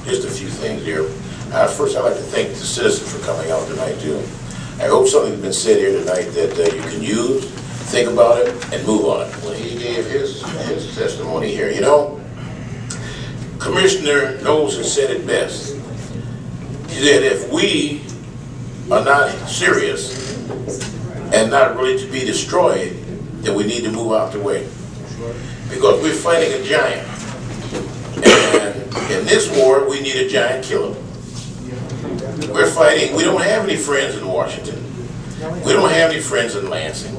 Just a few things here. First, I'd like to thank the citizens for coming out tonight, too. I hope something's been said here tonight that you can use, think about it, and move on it. When he gave his testimony here, you know, Commissioner Knowles has said it best. He said, if we are not serious and not really to be destroyed, then we need to move out the way. Because we're fighting a giant. And in this war, we need a giant killer. We're fighting, we don't have any friends in Washington. We don't have any friends in Lansing.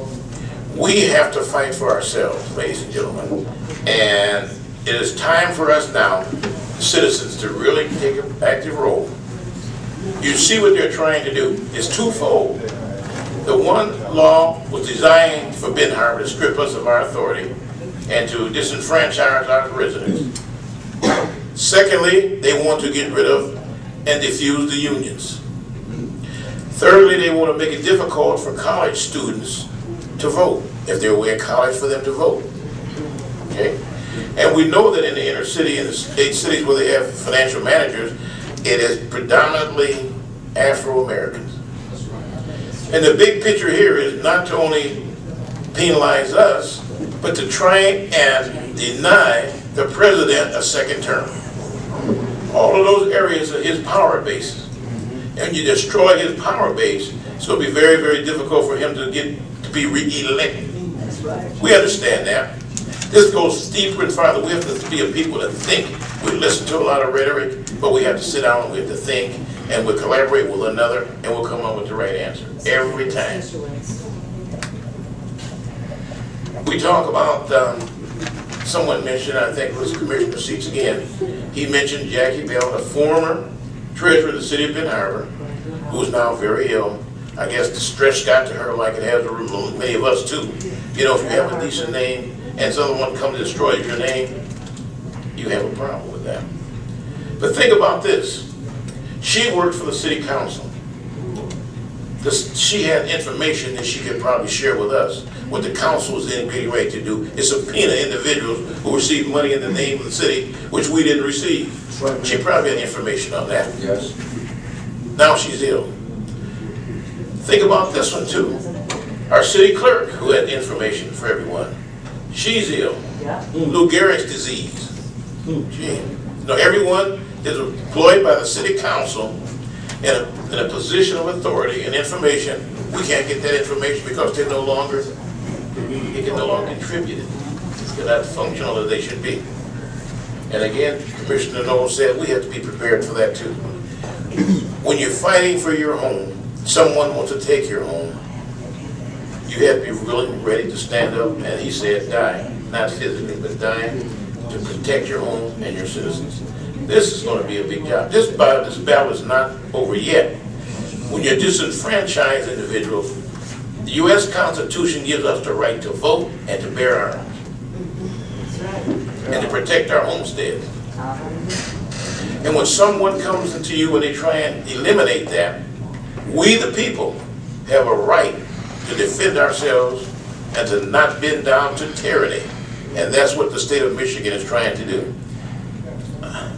We have to fight for ourselves, ladies and gentlemen. And it is time for us now, citizens, to really take an active role. You see what they're trying to do. It's twofold. The one law was designed for Benton Harbor to strip us of our authority and to disenfranchise our residents. Secondly, they want to get rid of and defuse the unions. Thirdly, they want to make it difficult for college students to vote, if they're away at college, for them to vote. Okay? And we know that in the inner city, in the state cities where they have financial managers, it is predominantly Afro-Americans. And the big picture here is not to only penalize us, but to try and deny the president a second term. All of those areas are his power base. And you destroy his power base, so it'll be very, very difficult for him to be re-elected. We understand that. This goes deeper and farther. We have to be a people that think. We listen to a lot of rhetoric, but we have to sit down and we have to think, and we'll collaborate with another, and we'll come up with the right answer every time. We talk about, someone mentioned, I think it was Commissioner Seats again, he mentioned Jackie Bell, the former treasurer of the city of Benton Harbor, who is now very ill. I guess the stress got to her like it has to many of us too. You know, if you have a decent name and someone comes to destroy your name, you have a problem with that. But think about this. She worked for the city council. She had information that she could probably share with us. What the council was getting ready to do is subpoena individuals who received money in the name of the city, which we didn't receive. She probably had information on that. Yes. Now she's ill. Think about this one too. Our city clerk, who had information for everyone, she's ill. Lou Gehrig's disease. Gee. No, everyone is employed by the city council in a position of authority and information. We can't get that information because they can no longer contribute it. They're not functional as they should be. And again, Commissioner Knowles said we have to be prepared for that too. When you're fighting for your home, someone wants to take your home, you have to be willing, ready to stand up, and he said die, not physically, but die to protect your home and your citizens. This is going to be a big job. This battle is not over yet. When you disenfranchise individuals, the U.S. Constitution gives us the right to vote and to bear arms. And to protect our homesteads. And when someone comes into you and they try and eliminate that, we the people have a right to defend ourselves and to not bend down to tyranny. And that's what the state of Michigan is trying to do.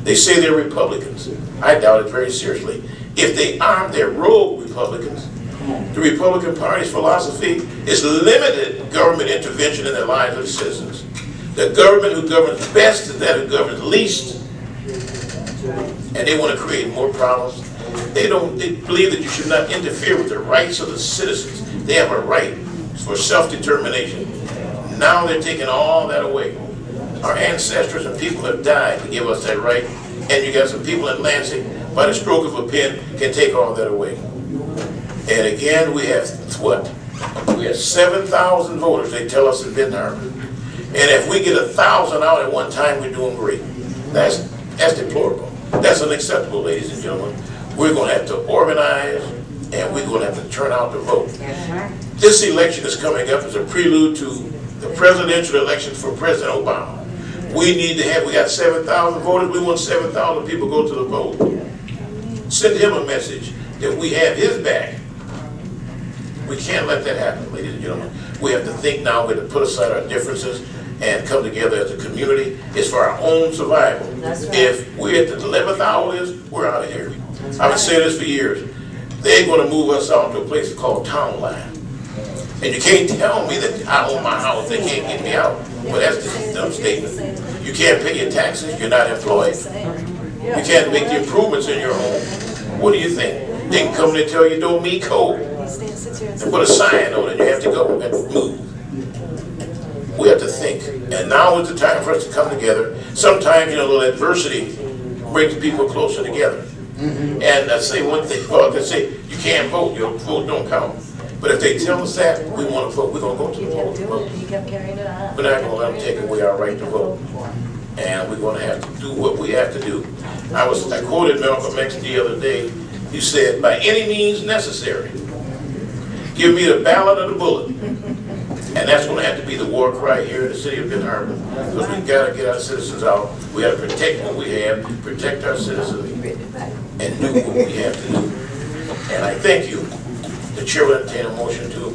They say they're Republicans. I doubt it very seriously. If they are, they're rogue Republicans. The Republican Party's philosophy is limited government intervention in the lives of the citizens. The government who governs best is that who governs least. And they want to create more problems. They believe that you should not interfere with the rights of the citizens. They have a right for self-determination. Now they're taking all that away. Our ancestors and people have died to give us that right. And you got some people in Lansing, by the stroke of a pen, can take all that away. And again, we have what? We have 7,000 voters, they tell us, in Benton Harbor. And if we get 1,000 out at one time, we're doing great. That's deplorable. That's unacceptable, ladies and gentlemen. We're going to have to organize, and we're going to have to turn out to vote. This election is coming up as a prelude to the presidential election for President Obama. We got 7,000 voters. We want 7,000 people to go to the vote. Send him a message that we have his back. We can't let that happen, ladies and gentlemen. We have to think now. We have to put aside our differences and come together as a community. It's for our own survival. That's right. If we're at the 11th hour of this, we're out of here. I've been saying this for years. They're going to move us out to a place called Town Line. And you can't tell me that I own my house, they can't get me out. Well, that's just a dumb statement. You can't pay your taxes, you're not employed. You can't make the improvements in your home. What do you think? They can come in and tell you don't meet code. And put a sign on it, you have to go and move. We have to think. And now is the time for us to come together. Sometimes, you know, a little adversity brings people closer together. And I say one thing, well, they say you can't vote, your vote don't count. But if they tell us that we want to vote, we're going to go to the polls and vote. You kept carrying it on. We're not going to let them take away our right to vote. And we're going to have to do what we have to do. I quoted Malcolm X the other day. He said, by any means necessary, give me the ballot or the bullet. And that's going to have to be the war cry here in the city of Benton Harbor. Because we've got to get our citizens out. We have to protect what we have, protect our citizens, and do what we have to do. And I thank you. The chair will entertain a motion to